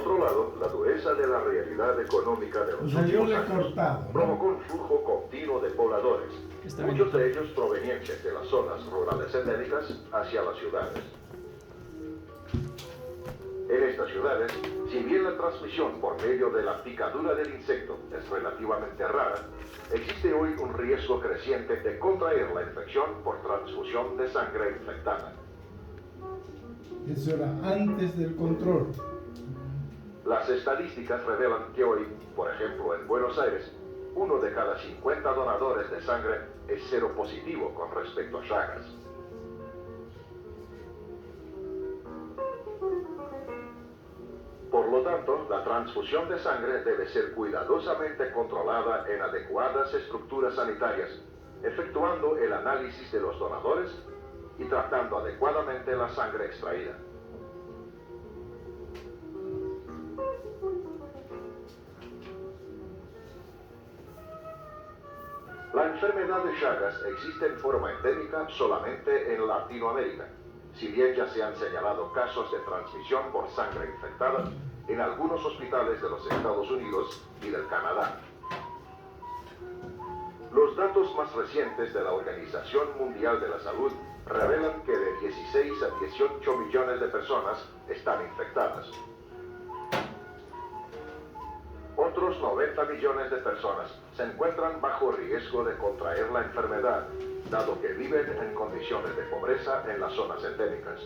otro lado, la dureza de la realidad económica de los últimos años provocó un flujo continuo de pobladores, muchos de ellos provenientes de las zonas rurales endémicas hacia las ciudades. En estas ciudades, si bien la transmisión por medio de la picadura del insecto es relativamente rara, existe hoy un riesgo creciente de contraer la infección por transfusión de sangre infectada. Eso era antes del control. Las estadísticas revelan que hoy, por ejemplo en Buenos Aires, 1 de cada 50 donadores de sangre es seropositivo con respecto a Chagas. Por lo tanto, la transfusión de sangre debe ser cuidadosamente controlada en adecuadas estructuras sanitarias, efectuando el análisis de los donadores y tratando adecuadamente la sangre extraída. La enfermedad de Chagas existe en forma endémica solamente en Latinoamérica, si bien ya se han señalado casos de transmisión por sangre infectada en algunos hospitales de los Estados Unidos y del Canadá. Los datos más recientes de la Organización Mundial de la Salud revelan que de 16 a 18 millones de personas están infectadas. Otros 90 millones de personas se encuentran bajo riesgo de contraer la enfermedad, dado que viven en condiciones de pobreza en las zonas endémicas.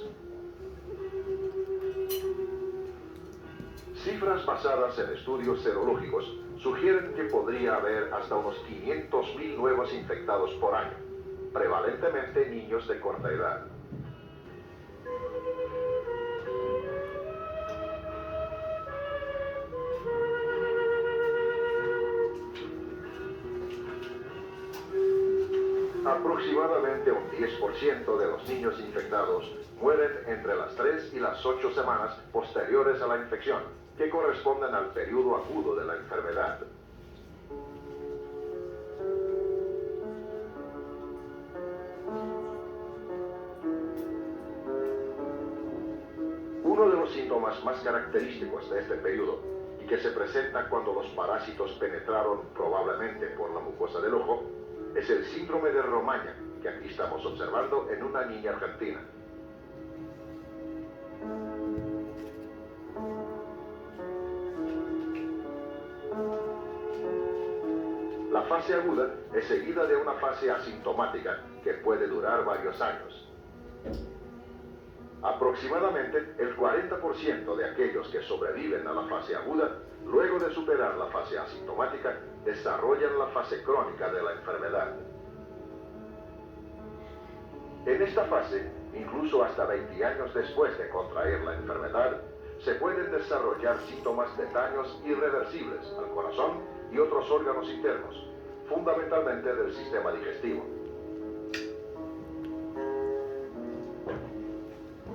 Cifras basadas en estudios serológicos sugieren que podría haber hasta unos 500.000 nuevos infectados por año, prevalentemente niños de corta edad. Aproximadamente un 10% de los niños infectados mueren entre las 3 y las 8 semanas posteriores a la infección, que corresponden al periodo agudo de la enfermedad. Uno de los síntomas más característicos de este periodo, y que se presenta cuando los parásitos penetraron probablemente por la mucosa del ojo, es el síndrome de Romaña, que aquí estamos observando en una niña argentina. La fase aguda es seguida de una fase asintomática que puede durar varios años. Aproximadamente el 40% de aquellos que sobreviven a la fase aguda, luego de superar la fase asintomática, desarrollan la fase crónica de la enfermedad. En esta fase, incluso hasta 20 años después de contraer la enfermedad, se pueden desarrollar síntomas de daños irreversibles al corazón y otros órganos internos, fundamentalmente del sistema digestivo.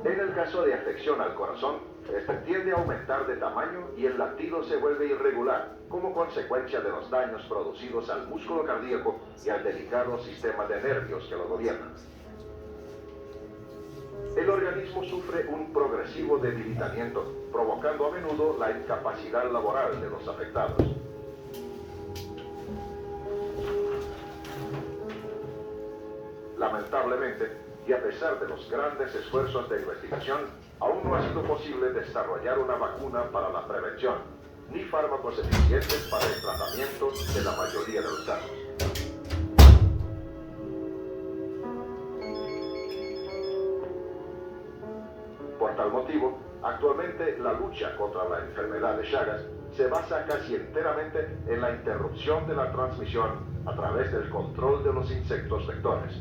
En el caso de afección al corazón, este tiende a aumentar de tamaño y el latido se vuelve irregular, como consecuencia de los daños producidos al músculo cardíaco y al delicado sistema de nervios que lo gobiernan. El organismo sufre un progresivo debilitamiento, provocando a menudo la incapacidad laboral de los afectados. Lamentablemente, y a pesar de los grandes esfuerzos de investigación, aún no ha sido posible desarrollar una vacuna para la prevención, ni fármacos eficientes para el tratamiento de la mayoría de los casos. Por tal motivo, actualmente la lucha contra la enfermedad de Chagas se basa casi enteramente en la interrupción de la transmisión a través del control de los insectos vectores.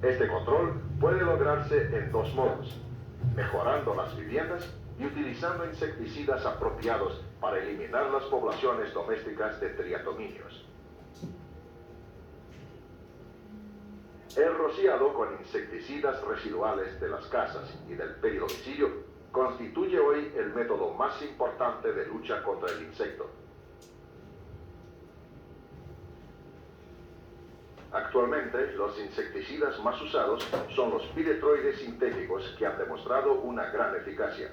Este control puede lograrse en dos modos: mejorando las viviendas y utilizando insecticidas apropiados para eliminar las poblaciones domésticas de triatominios. El rociado con insecticidas residuales de las casas y del peridomicilio constituye hoy el método más importante de lucha contra el insecto. Actualmente, los insecticidas más usados son los piretroides sintéticos que han demostrado una gran eficacia.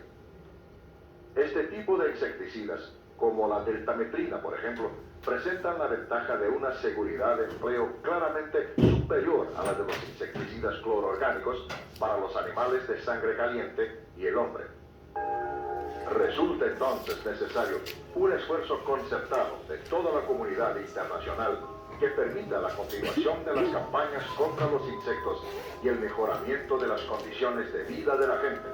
Este tipo de insecticidas, como la deltametrina, por ejemplo, presentan la ventaja de una seguridad de empleo claramente superior a la de los insecticidas cloroorgánicos para los animales de sangre caliente y el hombre. Resulta entonces necesario un esfuerzo concertado de toda la comunidad internacional que permita la continuación de las campañas contra los insectos y el mejoramiento de las condiciones de vida de la gente,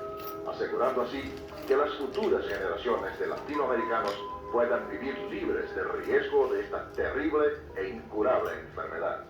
asegurando así que las futuras generaciones de latinoamericanos puedan vivir libres del riesgo de esta terrible e incurable enfermedad.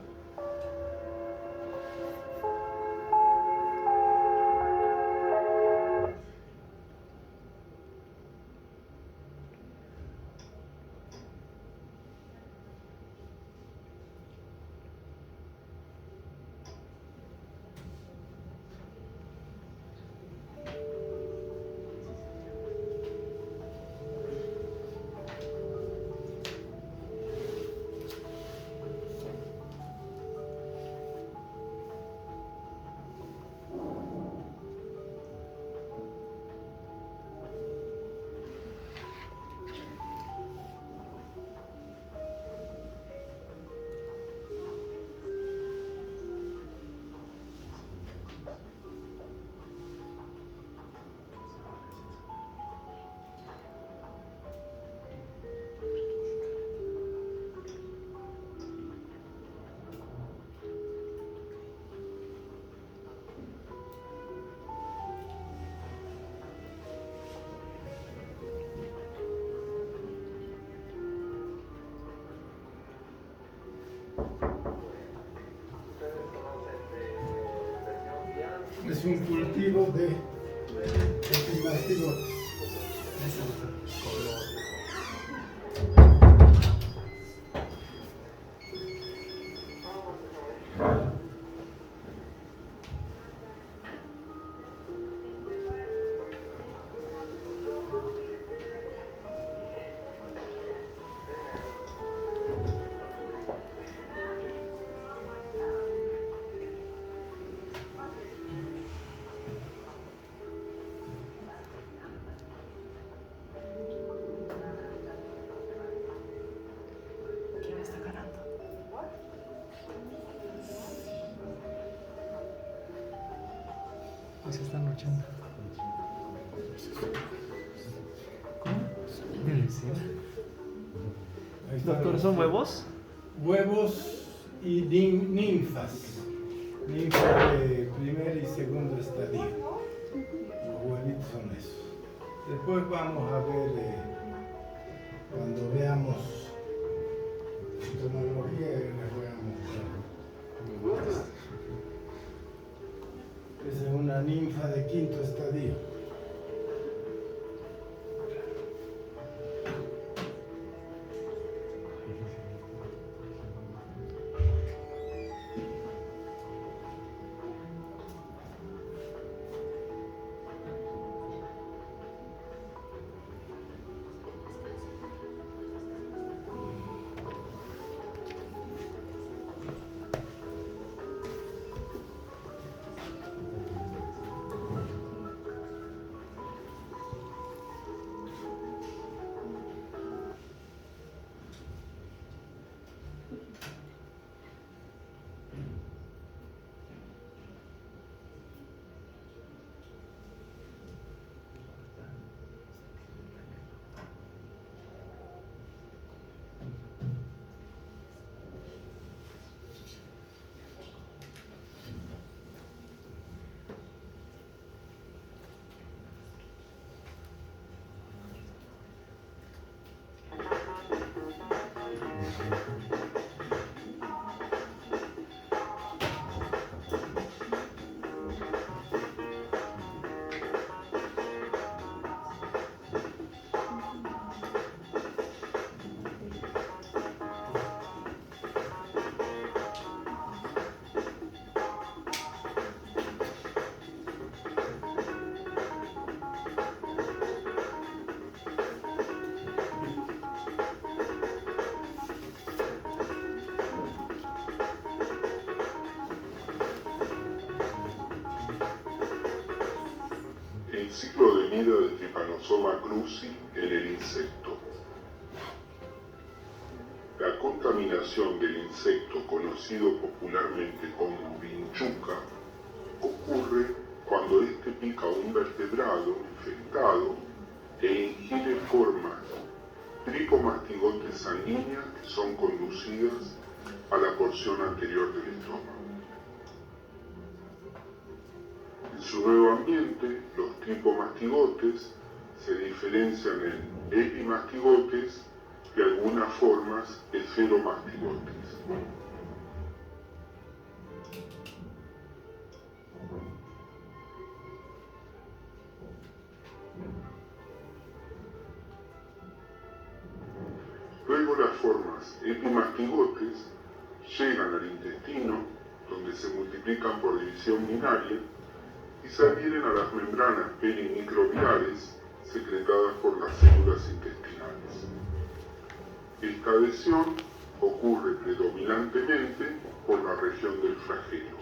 Es un cultivo de epimastigotes. ¿Quién está ganando? Pues están luchando. ¿Cómo? ¿Qué decía? Ahí está. Doctor, ¿son huevos? Huevos y ninfas. Ninfas de primer y segundo estadio. Los huevitos son esos. Después vamos a ver, cuando veamos entomología, les voy a mostrar. Esa es una ninfa de quinto estadio. El ciclo de vida de Trypanosoma cruzi en el insecto. La contaminación del insecto conocido popularmente como vinchuca ocurre cuando éste pica un vertebrado infectado e ingiere formas tripomastigotes sanguíneas que son conducidas a la porción anterior del estómago. En su nuevo ambiente, los tripomastigotes se diferencian en epimastigotes y algunas formas esferomastigotes. Luego las formas epimastigotes llegan al intestino, donde se multiplican por división binaria y se adhieren a las membranas perimicrobiales secretadas por las células intestinales. Esta adhesión ocurre predominantemente por la región del flagelo.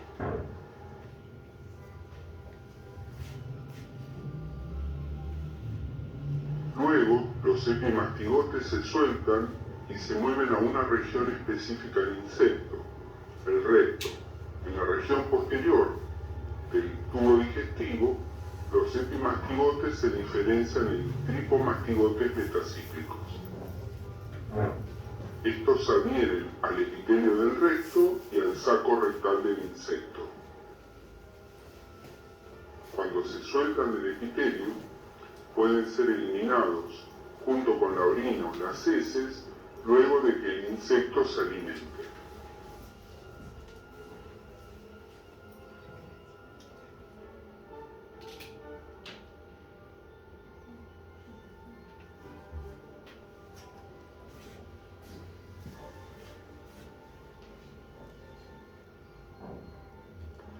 Luego, los epimastigotes se sueltan y se mueven a una región específica del insecto, el recto. En la región posterior del tubo digestivo, los epimastigotes se diferencian en tripomastigotes metacíclicos. Estos adhieren al epitelio del recto y al saco rectal del insecto. Cuando se sueltan del epitelio, pueden ser eliminados junto con la orina o las heces luego de que el insecto se alimente.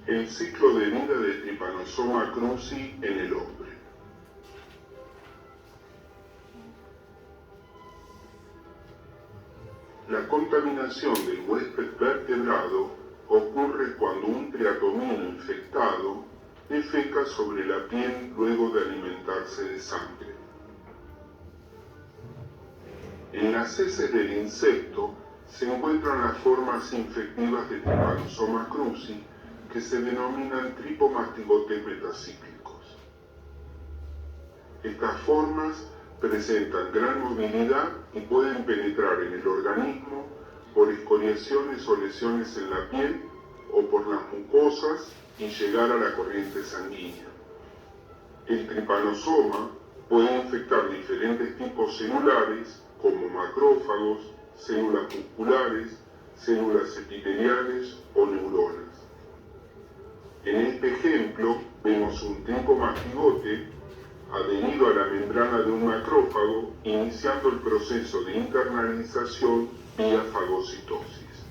El ciclo de vida de Trypanosoma cruzi en el hombre. La contaminación del huésped vertebrado ocurre cuando un triatomino infectado defeca sobre la piel luego de alimentarse de sangre. En las heces del insecto se encuentran las formas infectivas de Trypanosoma cruzi que se denominan tripomastigotes metacíclicos. Estas formas presentan gran movilidad y pueden penetrar en el organismo por escoriaciones o lesiones en la piel o por las mucosas y llegar a la corriente sanguínea. El tripanosoma puede infectar diferentes tipos celulares como macrófagos, células musculares, células epiteliales o neuronas. En este ejemplo vemos un tripomastigote adherido a la membrana de un macrófago, iniciando el proceso de internalización vía fagocitosis.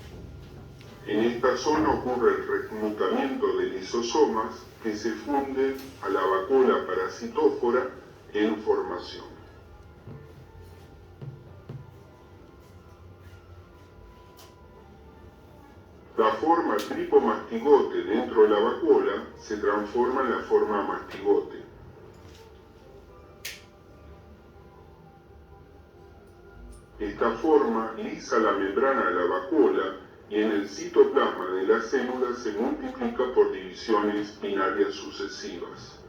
En esta zona ocurre el reclutamiento de lisosomas que se funden a la vacuola parasitófora en formación. La forma tripomastigote dentro de la vacuola se transforma en la forma mastigote. Esta forma lisa la membrana de la vacuola y en el citoplasma de la célula se multiplica por divisiones binarias sucesivas.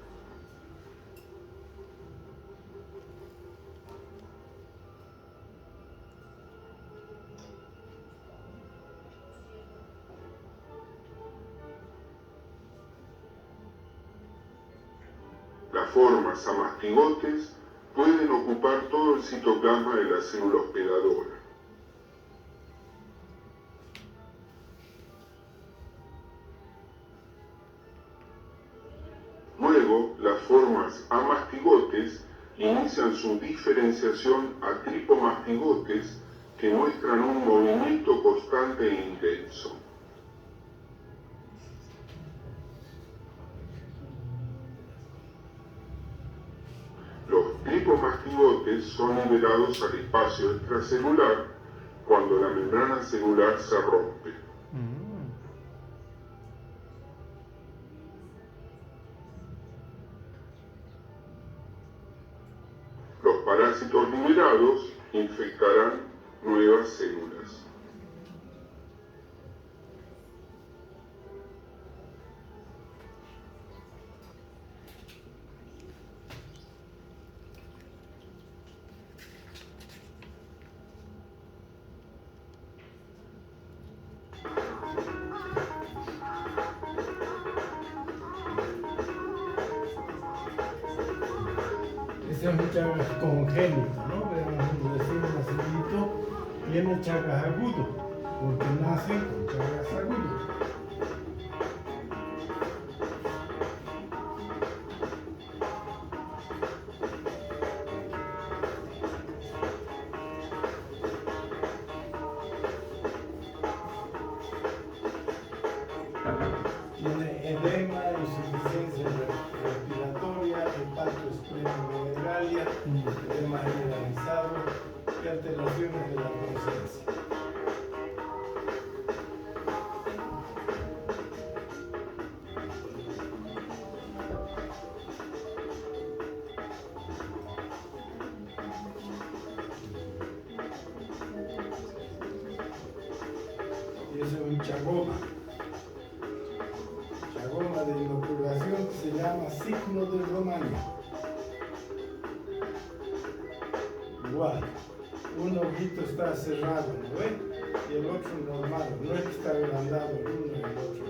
Las formas amastigotes pueden ocupar todo el citoplasma de la célula hospedadora. Luego, las formas amastigotes inician su diferenciación a tripomastigotes que muestran un movimiento constante e intenso. Los tripomastigotes son liberados al espacio extracelular cuando la membrana celular se rompe. parásitos liberados infectarán nuevas células. Ese es un Chagas congénito, ¿no? Veamos un recién nacidito, tiene Chagas agudo, porque nace con Chagas agudos. Tiene edema, insuficiencia respiratoria, hepatosplenomegalia, edema generalizado y alteraciones de la conciencia. Y eso es un chagoma. Chagoma de inoculación se llama signo de Romaña. Igual, un ojito está cerrado, ¿no ve? Y el otro normal, no es que está agrandado el uno y el otro.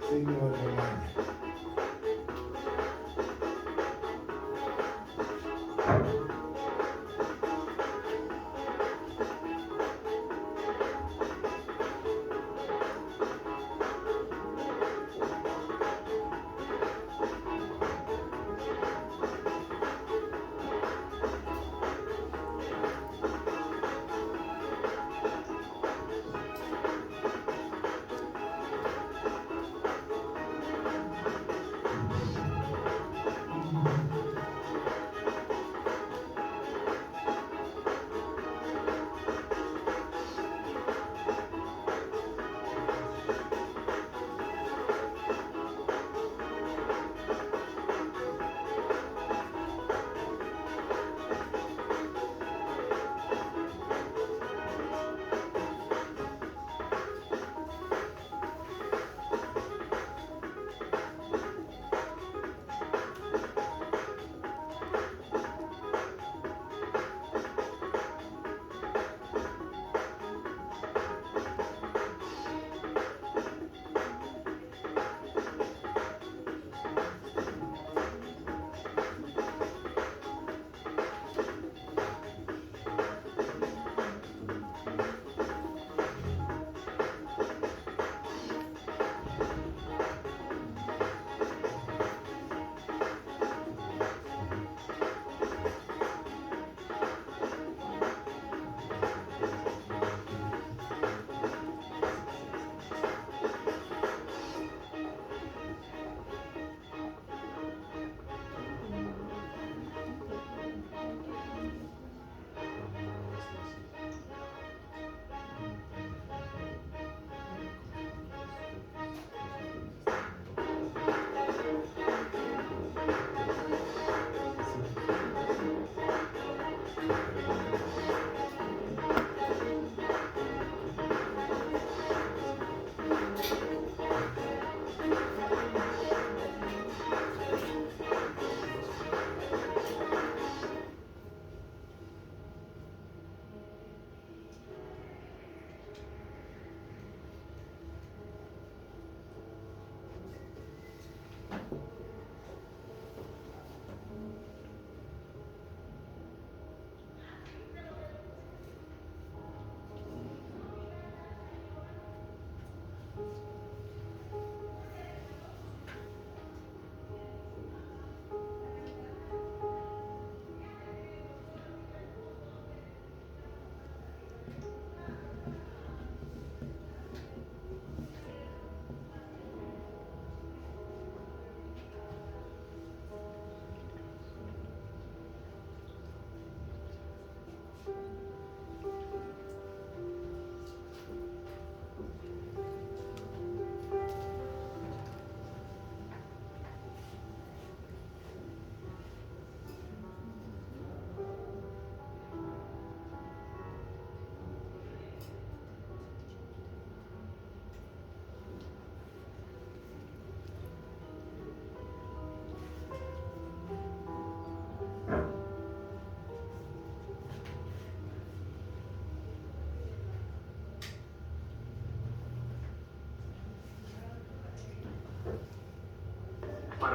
Signo de Romaña.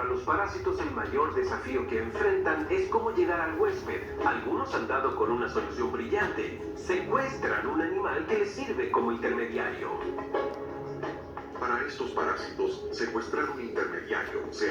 Para los parásitos el mayor desafío que enfrentan es cómo llegar al huésped. Algunos han dado con una solución brillante. Secuestran un animal que les sirve como intermediario. Para estos parásitos, secuestrar un intermediario, sea